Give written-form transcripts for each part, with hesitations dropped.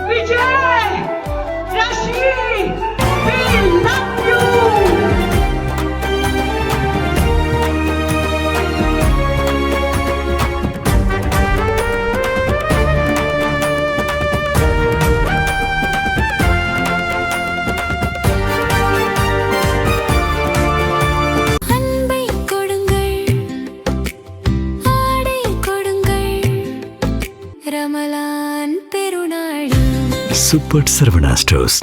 Vijay! Rashmi! We love you! Ramalan பெருநாள் super Saravana stores.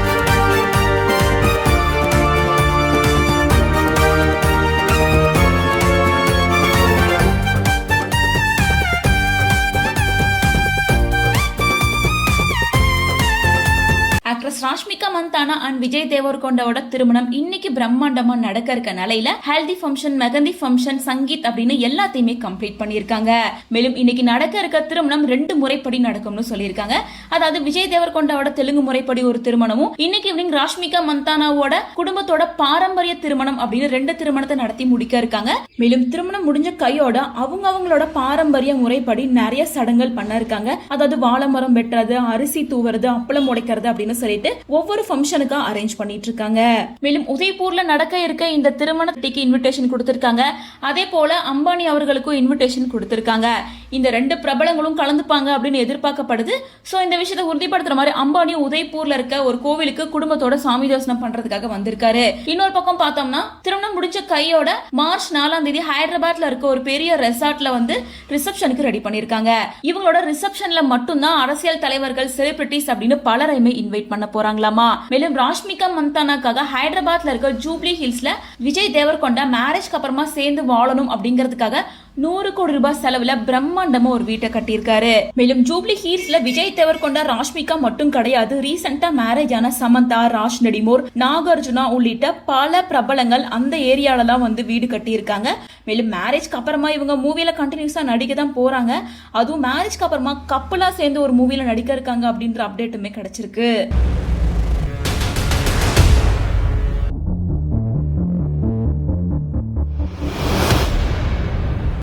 Actress Rashmika Mandanna and Vijay தேவர்கொண்டாவோட திருமணம் இன்னைக்கு பிரம்மாண்டமா நடக்க இருக்க நிலையில ஹல்தி ஃபங்க்ஷன், மெகந்தி ஃபங்க்ஷன், சங்கீத் அப்படின்னு எல்லாத்தையுமே கம்ப்ளீட் பண்ணிருக்காங்க. மேலும் இன்னைக்கு நடக்க இருக்க திருமணம் 2 முறைப்படி நடக்கும்னு சொல்லியிருக்காங்க. அதாவது விஜய் தேவர்கொண்டாவோட தெலுங்கு முறைப்படி ஒரு திருமணமும், இன்னைக்கு ஈவினிங் ராஷ்மிகா மந்தானாவோட குடும்பத்தோட பாரம்பரிய திருமணம் அப்படின்னு 2 திருமணத்தை நடத்தி முடிக்க இருக்காங்க. மேலும் திருமணம் முடிஞ்ச கையோட அவங்களோட பாரம்பரிய முறைப்படி நிறைய சடங்குகள் பண்ண இருக்காங்க. அதாவது வாழைமரம் வெட்டுறது, அரிசி தூவுறது, அப்பளம் உடைக்கிறது அப்படின்னு சொல்லிட்டு ஒவ்வொரு ஃபங்க்ஷனுக்கா அரேஞ்ச் பண்ணிட்டு இருக்காங்க. மேலும் உதய்பூர்ல நடக்க இருக்க இந்த திருமணத்துக்கு இன்விடேஷன் கொடுத்திருக்காங்க. அதே போல அம்பானி அவர்களுக்கும் இன்விடேஷன் கொடுத்திருக்காங்க. இந்த 2 பிரபலங்களும் கலந்துப்பாங்க அப்படின்னு எதிர்பார்க்கப்படுது. சோ இந்த விஷயத்தை உறுதிப்படுத்துற மாதிரி அம்பானி உதய்பூர்ல இருக்க ஒரு கோவிலுக்கு குடும்பத்தோட சாமி தரிசனம் பண்றதுக்காக வந்திருக்காரு. இன்னொரு பக்கம் பார்த்தோம்னா திருமணம் முடிச்ச கையோட மார்ச் 4ஆம் தேதி ஹைதராபாத்ல இருக்க ஒரு பெரிய ரெசார்ட்ல வந்து ரிசப்ஷனுக்கு ரெடி பண்ணிருக்காங்க. இவங்களோட ரிசப்ஷன்ல மட்டும்தான் அரசியல் தலைவர்கள், செலிபிரிட்டிஸ் அப்படின்னு பலரையுமே இன்வைட் பண்ண போறாங்களாமா. மேலும் ராஷ்மிகா மந்தானாக்காக ஹைதராபாத்ல இருக்க ஜூப்ளி ஹில்ஸ்ல விஜய் தேவர்கொண்டா மேரேஜ்க்கு அப்புறமா சேர்ந்து வாழணும் அப்படிங்கிறதுக்காக 100 கோடி ரூபாய் செலவுல பிரம்மாண்டமா ஒரு வீட்டை கட்டியிருக்காரு. மேலும் ஜூப்ளி ஹில்ஸ்ல விஜய் தேவர்கொண்டா, ராஷ்மிகா மட்டும் கிடையாது, ரீசெண்டா மேரேஜ் ஆன சமந்தா, ராஜ் நடிமோர், நாகார்ஜுனா உள்ளிட்ட பல பிரபலங்கள் அந்த ஏரியால தான் வந்து வீடு கட்டி இருக்காங்க. மேலும் மேரேஜ்க்கு அப்புறமா இவங்க மூவில கண்டினியூஸா நடிக்க தான் போறாங்க. அதுவும் மேரேஜ்க்கு அப்புறமா கப்பலா சேர்ந்து ஒரு மூவில நடிக்க இருக்காங்க அப்படின்ற அப்டேட்டுமே கிடைச்சிருக்கு.